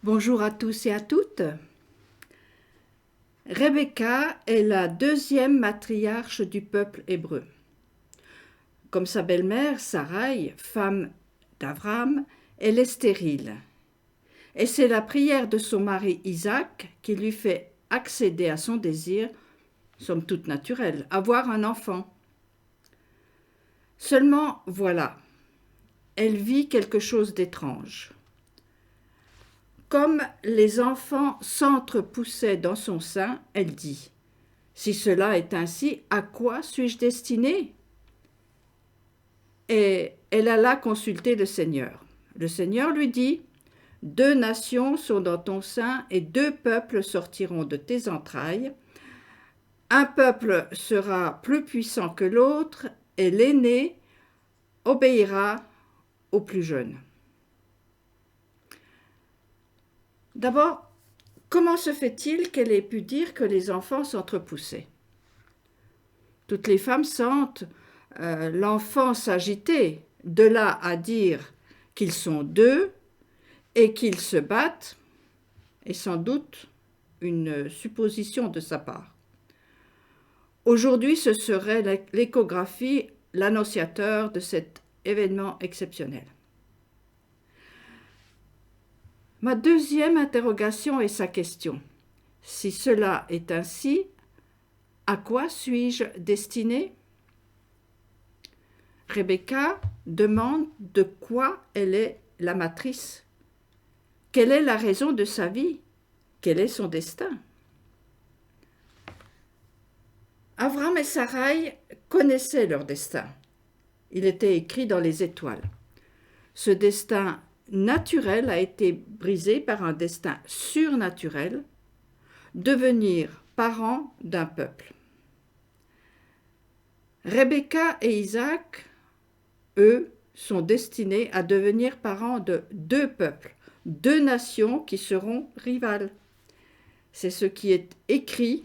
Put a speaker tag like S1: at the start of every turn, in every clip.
S1: Bonjour à tous et à toutes. Rebecca est la deuxième matriarche du peuple hébreu. Comme sa belle-mère, Sarai, femme d'Abraham, elle est stérile. Et c'est la prière de son mari Isaac qui lui fait accéder à son désir, somme toute naturel, avoir un enfant. Seulement, voilà, elle vit quelque chose d'étrange. Comme les enfants s'entrepoussaient dans son sein, elle dit « Si cela est ainsi, à quoi suis-je destinée ?» Et elle alla consulter le Seigneur. Le Seigneur lui dit « 2 nations sont dans ton sein et 2 peuples sortiront de tes entrailles. Un peuple sera plus puissant que l'autre et l'aîné obéira au plus jeune. » D'abord, comment se fait-il qu'elle ait pu dire que les enfants s'entrepoussaient? Toutes les femmes sentent l'enfant s'agiter, de là à dire qu'ils sont 2 et qu'ils se battent, est sans doute une supposition de sa part. Aujourd'hui, ce serait l'échographie l'annonciateur de cet événement exceptionnel. Ma deuxième interrogation est sa question. Si cela est ainsi, à quoi suis-je destinée? Rebecca demande de quoi elle est la matrice. Quelle est la raison de sa vie? Quel est son destin? Abraham et Sarai connaissaient leur destin. Il était écrit dans les étoiles. Ce destin naturel a été brisé par un destin surnaturel, devenir parents d'un peuple. Rebecca et Isaac, eux, sont destinés à devenir parents de 2 peuples, 2 nations qui seront rivales. C'est ce qui est écrit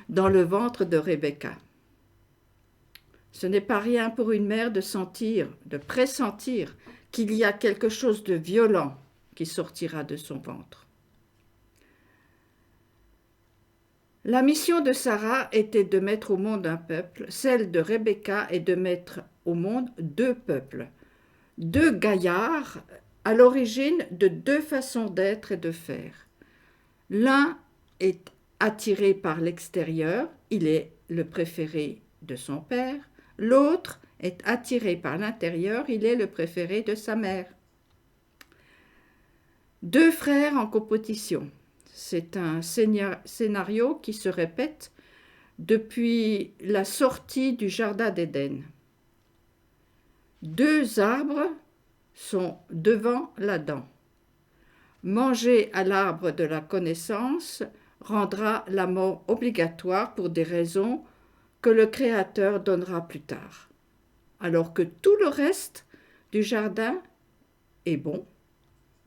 S1: dans le ventre de Rebecca. Ce n'est pas rien pour une mère de sentir, de pressentir qu'il y a quelque chose de violent qui sortira de son ventre. La mission de Sarah était de mettre au monde un peuple, celle de Rebecca est de mettre au monde 2 peuples, 2 gaillards à l'origine de 2 façons d'être et de faire. L'un est attiré par l'extérieur, il est le préféré de son père, l'autre est attiré par l'intérieur, il est le préféré de sa mère. 2 frères en compétition. C'est un scénario qui se répète depuis la sortie du jardin d'Éden. 2 arbres sont devant l'Adam. Manger à l'arbre de la connaissance rendra la mort obligatoire pour des raisons que le Créateur donnera plus tard, alors que tout le reste du jardin est bon,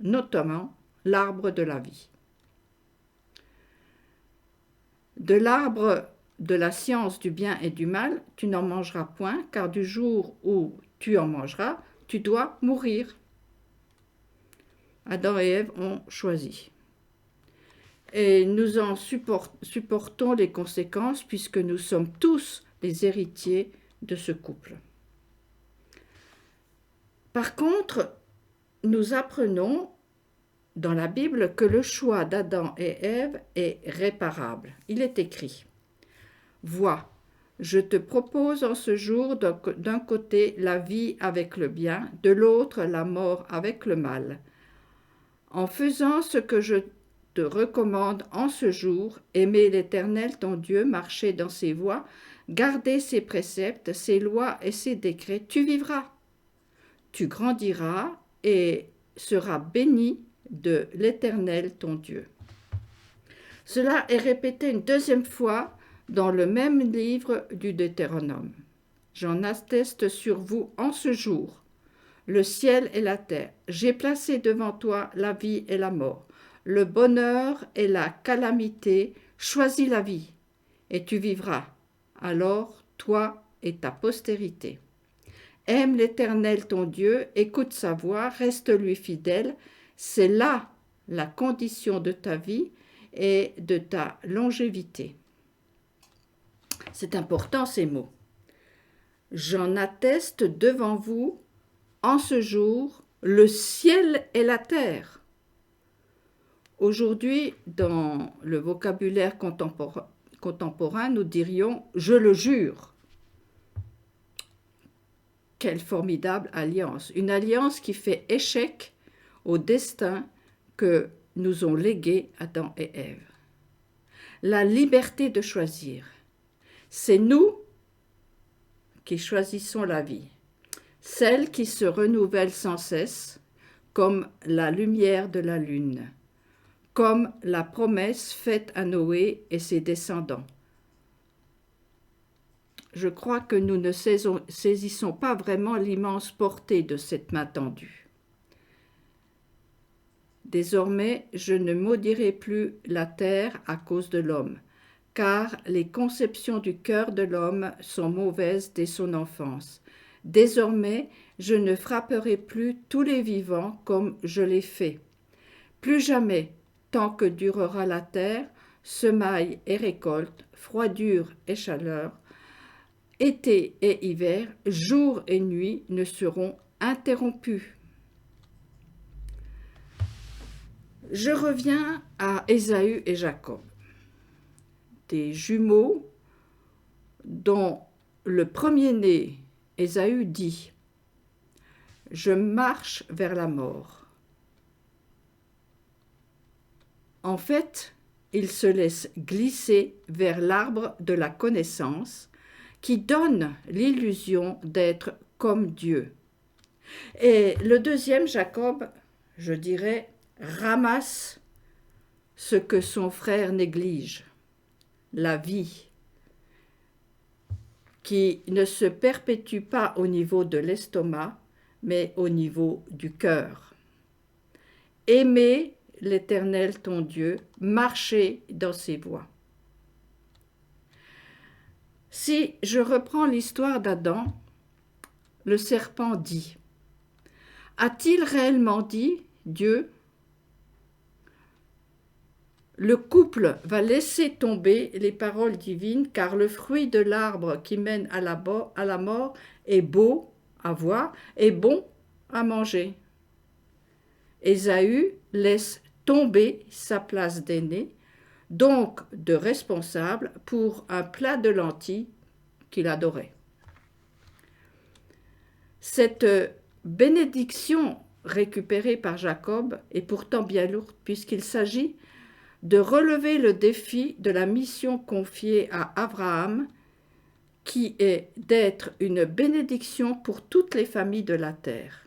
S1: notamment l'arbre de la vie. De l'arbre de la science du bien et du mal, tu n'en mangeras point, car du jour où tu en mangeras, tu dois mourir. Adam et Ève ont choisi. Et nous en supportons les conséquences puisque nous sommes tous les héritiers de ce couple. Par contre, nous apprenons dans la Bible que le choix d'Adam et Ève est réparable. Il est écrit « Vois, je te propose en ce jour d'un côté la vie avec le bien, de l'autre la mort avec le mal. En faisant ce que je te recommande en ce jour, aimer l'Éternel ton Dieu, marcher dans ses voies, garder ses préceptes, ses lois et ses décrets, tu vivras. Tu grandiras et seras béni de l'Éternel ton Dieu. » Cela est répété une 2e fois dans le même livre du Deutéronome. J'en atteste sur vous en ce jour, le ciel et la terre. J'ai placé devant toi la vie et la mort, le bonheur et la calamité. Choisis la vie, et tu vivras. Alors, toi et ta postérité. Aime l'Éternel ton Dieu, écoute sa voix, reste-lui fidèle. C'est là la condition de ta vie et de ta longévité. C'est important ces mots. J'en atteste devant vous en ce jour le ciel et la terre. Aujourd'hui, dans le vocabulaire contemporain, nous dirions « je le jure ». Quelle formidable alliance! Une alliance qui fait échec au destin que nous ont légué Adam et Ève. La liberté de choisir. C'est nous qui choisissons la vie, celle qui se renouvelle sans cesse, comme la lumière de la lune, comme la promesse faite à Noé et ses descendants. Je crois que nous ne saisissons pas vraiment l'immense portée de cette main tendue. Désormais, je ne maudirai plus la terre à cause de l'homme, car les conceptions du cœur de l'homme sont mauvaises dès son enfance. Désormais, je ne frapperai plus tous les vivants comme je l'ai fait. Plus jamais, tant que durera la terre, semaille et récolte, froidure et chaleur, été et hiver, jour et nuit ne seront interrompus. Je reviens à Ésaü et Jacob, des jumeaux dont le premier-né, Ésaü, dit « Je marche vers la mort ». En fait, il se laisse glisser vers l'arbre de la connaissance qui donne l'illusion d'être comme Dieu. Et le deuxième, Jacob, je dirais, ramasse ce que son frère néglige, la vie, qui ne se perpétue pas au niveau de l'estomac, mais au niveau du cœur. Aimer l'Éternel ton Dieu, marcher dans ses voies. Si je reprends l'histoire d'Adam, le serpent dit « A-t-il réellement dit, Dieu, le couple va laisser tomber les paroles divines car le fruit de l'arbre qui mène à la mort est beau à voir et bon à manger. » Ésaü laisse tomber sa place d'aîné, donc de responsable, pour un plat de lentilles qu'il adorait. Cette bénédiction récupérée par Jacob est pourtant bien lourde puisqu'il s'agit de relever le défi de la mission confiée à Abraham, qui est d'être une bénédiction pour toutes les familles de la terre.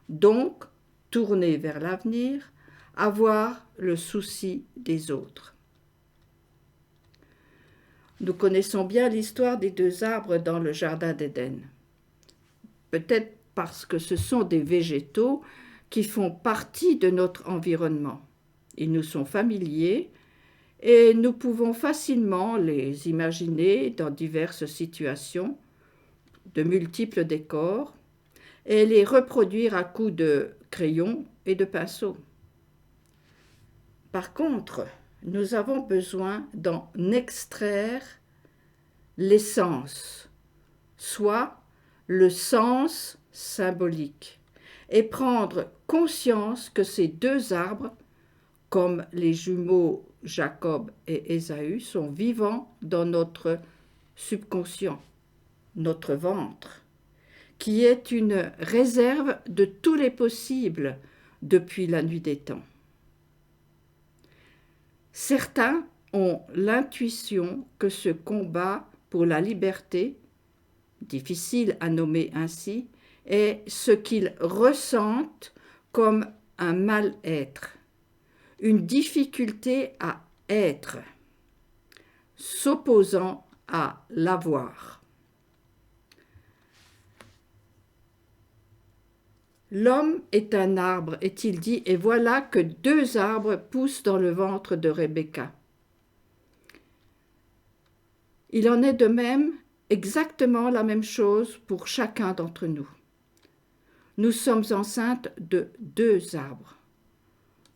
S1: Donc, tourner vers l'avenir, avoir le souci des autres. Nous connaissons bien l'histoire des deux arbres dans le jardin d'Éden. Peut-être parce que ce sont des végétaux qui font partie de notre environnement. Ils nous sont familiers et nous pouvons facilement les imaginer dans diverses situations, de multiples décors, et les reproduire à coups de crayon et de pinceau. Par contre, nous avons besoin d'en extraire l'essence, soit le sens symbolique, et prendre conscience que ces deux arbres, comme les jumeaux Jacob et Ésaü, sont vivants dans notre subconscient, notre ventre, qui est une réserve de tous les possibles depuis la nuit des temps. Certains ont l'intuition que ce combat pour la liberté, difficile à nommer ainsi, est ce qu'ils ressentent comme un mal-être, une difficulté à être, s'opposant à l'avoir. L'homme est un arbre, est-il dit, et voilà que deux arbres poussent dans le ventre de Rebecca. Il en est de même, exactement la même chose pour chacun d'entre nous. Nous sommes enceintes de deux arbres.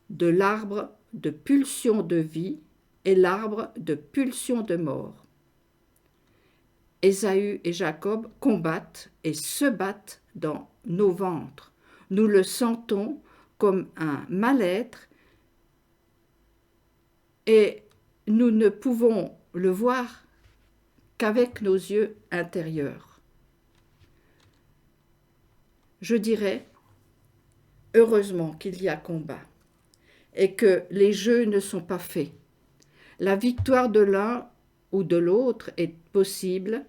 S1: de l'arbre de pulsion de vie et l'arbre de pulsion de mort. Ésaü et Jacob combattent et se battent dans nos ventres. Nous le sentons comme un mal-être et nous ne pouvons le voir qu'avec nos yeux intérieurs. Je dirais, heureusement qu'il y a combat et que les jeux ne sont pas faits. La victoire de l'un ou de l'autre est possible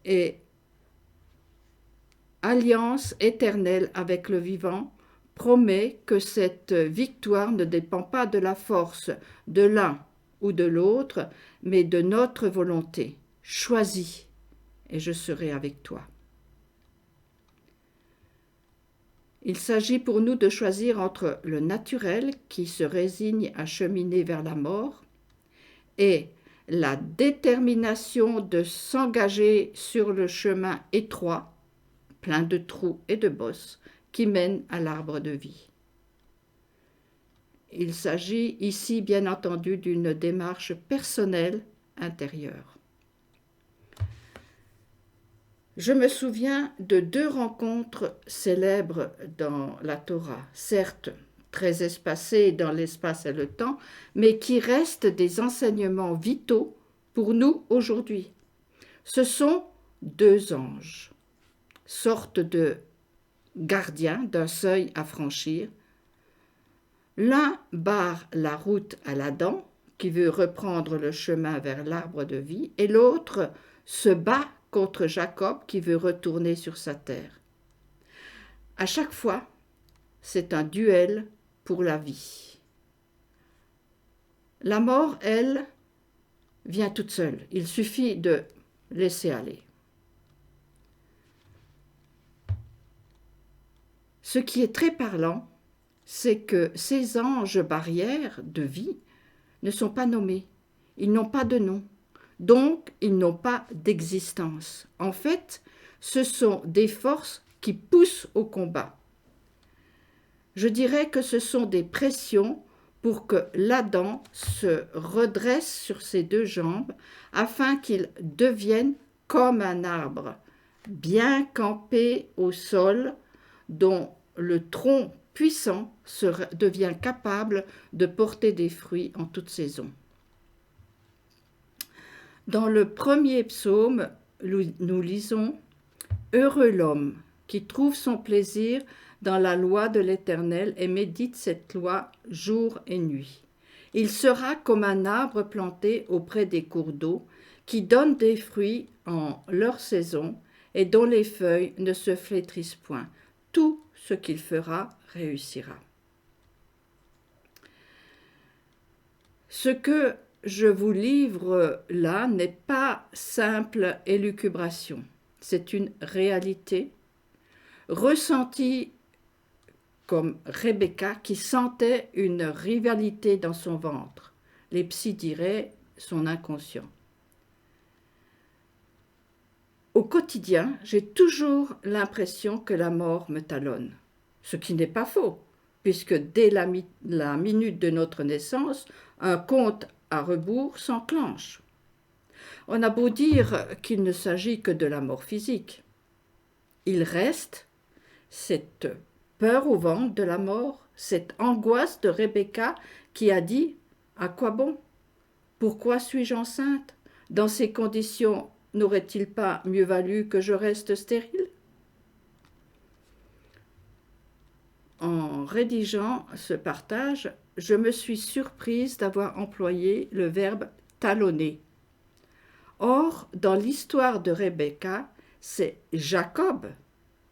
S1: et alliance éternelle avec le vivant promet que cette victoire ne dépend pas de la force de l'un ou de l'autre, mais de notre volonté. Choisis et je serai avec toi. Il s'agit pour nous de choisir entre le naturel qui se résigne à cheminer vers la mort et la détermination de s'engager sur le chemin étroit, plein de trous et de bosses, qui mène à l'arbre de vie. Il s'agit ici bien entendu d'une démarche personnelle intérieure. Je me souviens de 2 rencontres célèbres dans la Torah, certes très espacées dans l'espace et le temps, mais qui restent des enseignements vitaux pour nous aujourd'hui. Ce sont 2 anges, sortes de gardiens d'un seuil à franchir. L'un barre la route à l'Adam, qui veut reprendre le chemin vers l'arbre de vie, et l'autre se bat contre Jacob, qui veut retourner sur sa terre. À chaque fois, c'est un duel pour la vie. La mort, elle, vient toute seule. Il suffit de laisser aller. Ce qui est très parlant, c'est que ces anges barrières de vie ne sont pas nommés. Ils n'ont pas de nom. Donc, ils n'ont pas d'existence. En fait, ce sont des forces qui poussent au combat. Je dirais que ce sont des pressions pour que l'Adam se redresse sur ses 2 jambes afin qu'il devienne comme un arbre, bien campé au sol, dont le tronc puissant devient capable de porter des fruits en toute saison. Dans le premier psaume, nous lisons « Heureux l'homme qui trouve son plaisir dans la loi de l'Éternel et médite cette loi jour et nuit. Il sera comme un arbre planté auprès des cours d'eau, qui donne des fruits en leur saison et dont les feuilles ne se flétrissent point. Tout ce qu'il fera réussira. » Ce que je vous livre là n'est pas simple élucubration. C'est une réalité ressentie comme Rebecca qui sentait une rivalité dans son ventre. Les psys diraient son inconscient. Au quotidien, j'ai toujours l'impression que la mort me talonne, ce qui n'est pas faux, puisque dès la minute de notre naissance, un compte à rebours s'enclenche. On a beau dire qu'il ne s'agit que de la mort physique. Il reste cette peur au ventre de la mort, cette angoisse de Rebecca qui a dit « À quoi bon? Pourquoi suis-je enceinte? Dans ces conditions, n'aurait-il pas mieux valu que je reste stérile ?» En rédigeant ce partage, je me suis surprise d'avoir employé le verbe « talonner ». Or, dans l'histoire de Rebecca, c'est Jacob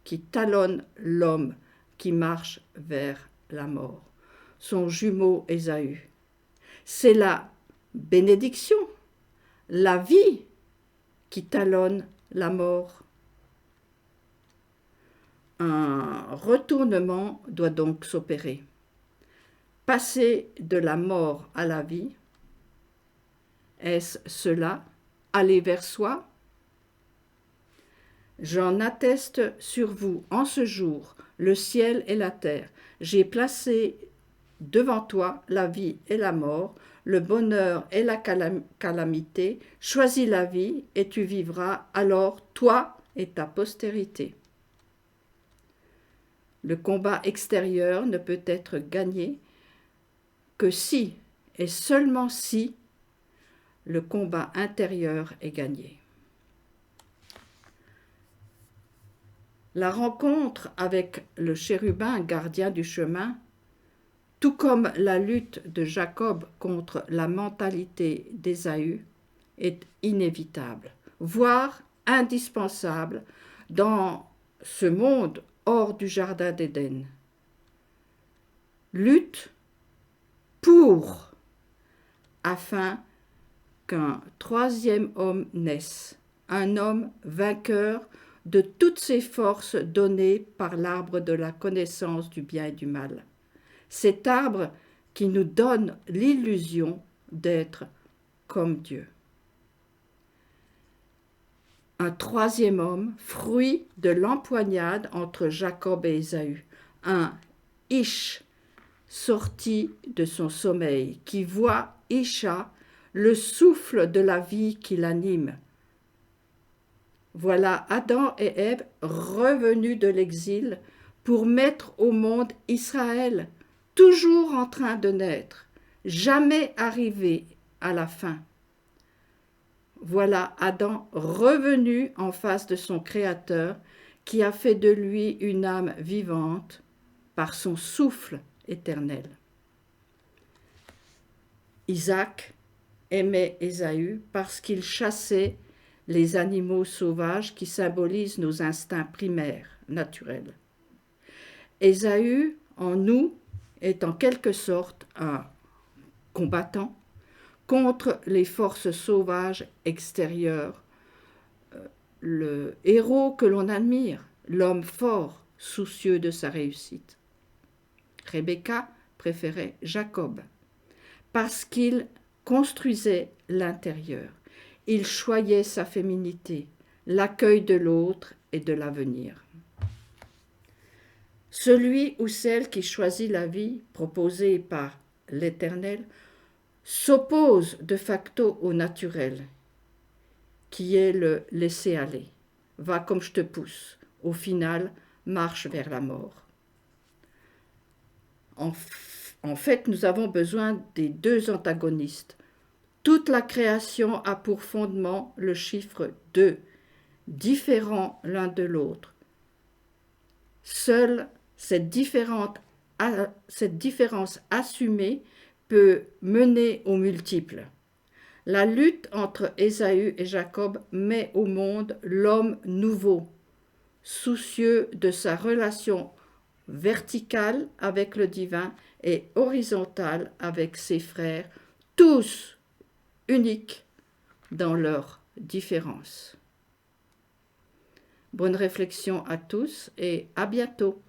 S1: qui talonne l'homme qui marche vers la mort, son jumeau Ésaü. C'est la bénédiction, la vie qui talonne la mort. Un retournement doit donc s'opérer. Passer de la mort à la vie, est-ce cela, aller vers soi? J'en atteste sur vous en ce jour, le ciel et la terre. J'ai placé devant toi la vie et la mort, le bonheur et la calamité. Choisis la vie et tu vivras, alors toi et ta postérité. Le combat extérieur ne peut être gagné que si, et seulement si, le combat intérieur est gagné. La rencontre avec le chérubin gardien du chemin, tout comme la lutte de Jacob contre la mentalité d'Ésaü, est inévitable, voire indispensable dans ce monde hors du jardin d'Éden. Lutte pour, afin qu'un troisième homme naisse, un homme vainqueur de toutes ces forces données par l'arbre de la connaissance du bien et du mal. Cet arbre qui nous donne l'illusion d'être comme Dieu. Un troisième homme, fruit de l'empoignade entre Jacob et Ésaü, un Ish sorti de son sommeil, qui voit Isha, le souffle de la vie qui l'anime. Voilà Adam et Ève revenus de l'exil pour mettre au monde Israël, toujours en train de naître, jamais arrivé à la fin. Voilà Adam revenu en face de son Créateur, qui a fait de lui une âme vivante par son souffle éternel. Isaac aimait Ésaü parce qu'il chassait les animaux sauvages qui symbolisent nos instincts primaires, naturels. Ésaü, en nous, est en quelque sorte un combattant contre les forces sauvages extérieures, le héros que l'on admire, l'homme fort, soucieux de sa réussite. Rebecca préférait Jacob parce qu'il construisait l'intérieur. Il choyait sa féminité, l'accueil de l'autre et de l'avenir. Celui ou celle qui choisit la vie proposée par l'Éternel s'oppose de facto au naturel, qui est le laisser-aller. Va comme je te pousse. Au final, marche vers la mort. En fait, nous avons besoin des deux antagonistes. Toute la création a pour fondement le chiffre 2, différents l'un de l'autre. Seule cette différence assumée peut mener aux multiples. La lutte entre Ésaü et Jacob met au monde l'homme nouveau, soucieux de sa relation verticale avec le divin et horizontale avec ses frères, tous uniques dans leur différence. Bonne réflexion à tous et à bientôt.